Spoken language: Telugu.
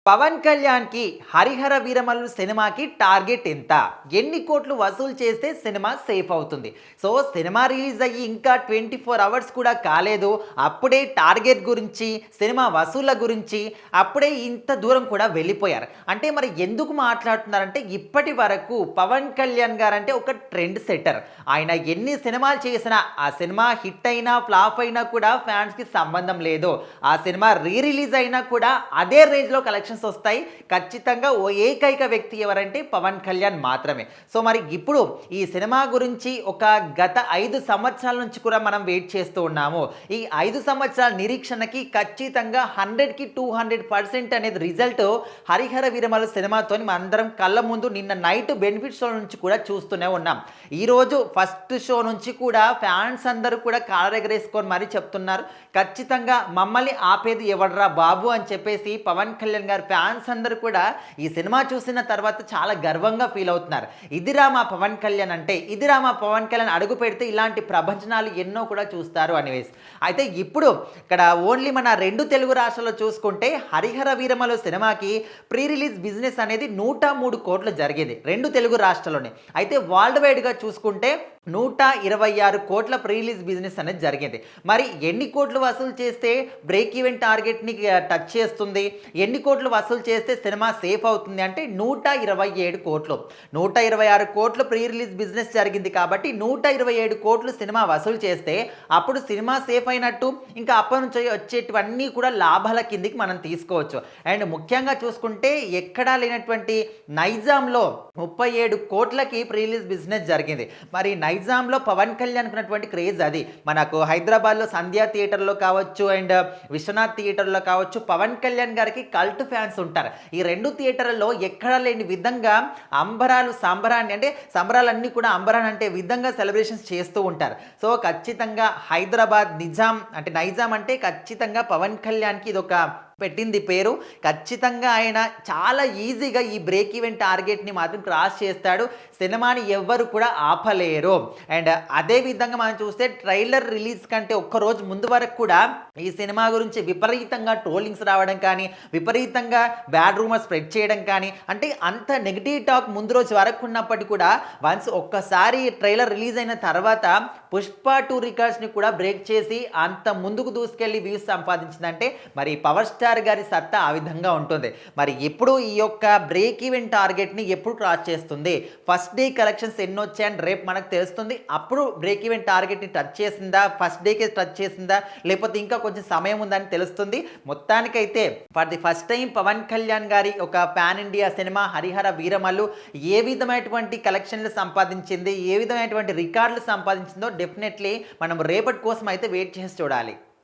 పవన్ కళ్యాణ్‌కి 'హరిహర వీరమల్లు' సినిమాకి టార్గెట్ ఎంత? ఎన్ని కోట్లు వసూలు చేస్తే సినిమా సేఫ్ అవుతుంది? సో, సినిమా రిలీజ్ అయ్యి ఇంకా 24 అవర్స్ కూడా కాలేదు. అప్పుడే టార్గెట్ గురించి, సినిమా వసూళ్ల గురించి అప్పుడే ఇంత దూరం కూడా వెళ్ళిపోయారు. అంటే మరి ఎందుకు మాట్లాడుతున్నారంటే ఇప్పటి వరకు పవన్ కళ్యాణ్ గారంటే ఒక ట్రెండ్ సెట్టర్. ఆయన ఎన్ని సినిమాలు చేసినా, ఆ సినిమా హిట్ అయినా, ఫ్లాప్ అయినా కూడా ఫ్యాన్స్‌కి సంబంధం లేదు. ఆ సినిమా రిలీజ్ అయినా కూడా అదే రేంజ్‌లో కలెక్షన్స్ వస్తాయి. ఖచ్చితంగా ఓ ఏకైక వ్యక్తి ఎవరంటే పవన్ కళ్యాణ్ మాత్రమే. సో మరి ఇప్పుడు ఈ సినిమా గురించి ఒక గత 5 సంవత్సరాల నుంచి కూడా మనం వెయిట్ చేస్తూ ఉన్నాము. ఈ 5 సంవత్సరాల నిరీక్షణకి ఖచ్చితంగా 100కి 200% అనేది రిజల్ట్ 'హరిహర వీరమల్లు' సినిమాతోని మనందరం కళ్ళ ముందు నిన్న నైట్ బెనిఫిట్ షో నుంచి కూడా చూస్తూనే ఉన్నాం. ఈరోజు ఫస్ట్ షో నుంచి కూడా ఫ్యాన్స్ అందరూ కూడా కాలరెగరేసుకొని మరీ చెప్తున్నారు. ఖచ్చితంగా మమ్మల్ని ఆపేది ఎవడ్రా బాబు అని చెప్పేసి పవన్ కళ్యాణ్ గారి ఫ్యాన్స్ అందరూ కూడా ఈ సినిమా చూసిన తర్వాత చాలా గర్వంగా ఫీల్ అవుతున్నారు. ఇదిరా మా పవన్ కళ్యాణ్ అంటే, ఇదిరా మా పవన్ కళ్యాణ్ అడుగు పెడితే ఇలాంటి ప్రపంచనాలు ఎన్నో కూడా చూస్తారు అనేసి. అయితే ఇప్పుడు ఇక్కడ ఓన్లీ మన 2 తెలుగు రాష్ట్రాల్లో చూసుకుంటే 'హరిహర వీరమల్లు' సినిమాకి ప్రీ రిలీజ్ బిజినెస్ అనేది 103 కోట్లు జరిగింది 2 తెలుగు రాష్ట్రాల్లోనే. అయితే వరల్డ్ వైడ్‌గా చూసుకుంటే 126 కోట్ల ప్రీ రిలీజ్ బిజినెస్ అనేది జరిగింది. మరి ఎన్ని కోట్లు వసూలు చేస్తే బ్రేక్ ఈవెన్ టార్గెట్‌ని టచ్ చేస్తుంది? ఎన్ని కోట్లు వసూలు చేస్తే సినిమా సేఫ్ అవుతుంది అంటే 127 కోట్లు. 126 కోట్లు ప్రీ రిలీజ్ బిజినెస్ జరిగింది కాబట్టి 127 కోట్లు సినిమా వసూలు చేస్తే అప్పుడు సినిమా సేఫ్ అయినట్టు. ఇంకా అప్పటి నుంచి వచ్చేటివన్నీ కూడా లాభాల కిందికి మనం తీసుకోవచ్చు. అండ్ ముఖ్యంగా చూసుకుంటే ఎక్కడా లేనటువంటి నైజాంలో 37 కోట్లకి ప్రీ రిలీజ్ బిజినెస్ జరిగింది. మరి నైజాంలో పవన్ కళ్యాణ్‌కి ఉన్నటువంటి క్రేజ్ అది. మనకు హైదరాబాద్‌లో సంధ్యా థియేటర్‌లో కావచ్చు అండ్ విశ్వనాథ్ థియేటర్‌లో కావచ్చు పవన్ కళ్యాణ్ గారికి కల్ట్ ఫ్యాన్స్ ఉంటారు. ఈ 2 థియేటర్‌లలో ఎక్కడా లేని విధంగా అంబరాలు సంబరాన్ని అంటే సంబరాలన్నీ కూడా అంబరాన్ని అంటే విధంగా సెలబ్రేషన్స్ చేస్తూ ఉంటారు. సో, ఖచ్చితంగా హైదరాబాద్ నైజాం అంటే ఖచ్చితంగా పవన్ కళ్యాణ్‌కి ఇదొక పెట్టింది పేరు. ఖచ్చితంగా ఆయన చాలా ఈజీగా ఈ బ్రేక్ ఈవెన్ టార్గెట్‌ని మాత్రం క్రాస్ చేస్తాడు. సినిమాని ఎవ్వరు కూడా ఆపలేరు. అండ్ అదే విధంగా మనం చూస్తే ట్రైలర్ రిలీజ్ కంటే ఒక్కరోజు ముందు వరకు కూడా ఈ సినిమా గురించి విపరీతంగా ట్రోలింగ్స్ రావడం కానీ, విపరీతంగా బ్యాడ్ రూమర్స్ స్ప్రెడ్ చేయడం కానీ, అంటే అంత నెగెటివ్ టాక్ ముందు రోజు వరకు ఉన్నప్పటికీ కూడా వన్స్ ఒక్కసారి ట్రైలర్ రిలీజ్ అయిన తర్వాత 'పుష్ప 2' రికార్డ్స్‌ని కూడా బ్రేక్ చేసి అంత ముందుకు దూసుకెళ్ళి వ్యూస్ సంపాదించిందంటే మరి పవర్ స్టార్ గారి సత్తా ఆ విధంగా ఉంటుంది. మరి ఎప్పుడు ఈ యొక్క బ్రేక్ ఈవెన్ టార్గెట్‌ని ఎప్పుడు క్రాస్ చేస్తుంది? ఫస్ట్ డే కలెక్షన్స్ ఎన్నొచ్చాయని రేపు మనకు తెలుస్తుంది. అప్పుడు బ్రేక్ ఈవెన్ టార్గెట్‌ని టచ్ చేసిందా? ఫస్ట్ డేకే టచ్ చేసిందా? లేకపోతే ఇంకా కొంచెం సమయం ఉందని తెలుస్తుంది. మొత్తానికైతే for the first time Pawan Kalyan గారి ఒక pan India cinema 'Harihara Veeramallu' ఏ విధమైనటువంటి కలెక్షన్‌లు సంపాదించింది, ఏ విధమైనటువంటి రికార్డులు సంపాదించిందో డెఫినెట్‌లీ మనం రేపటి కోసం అయితే వెయిట్ చేసి చూడాలి.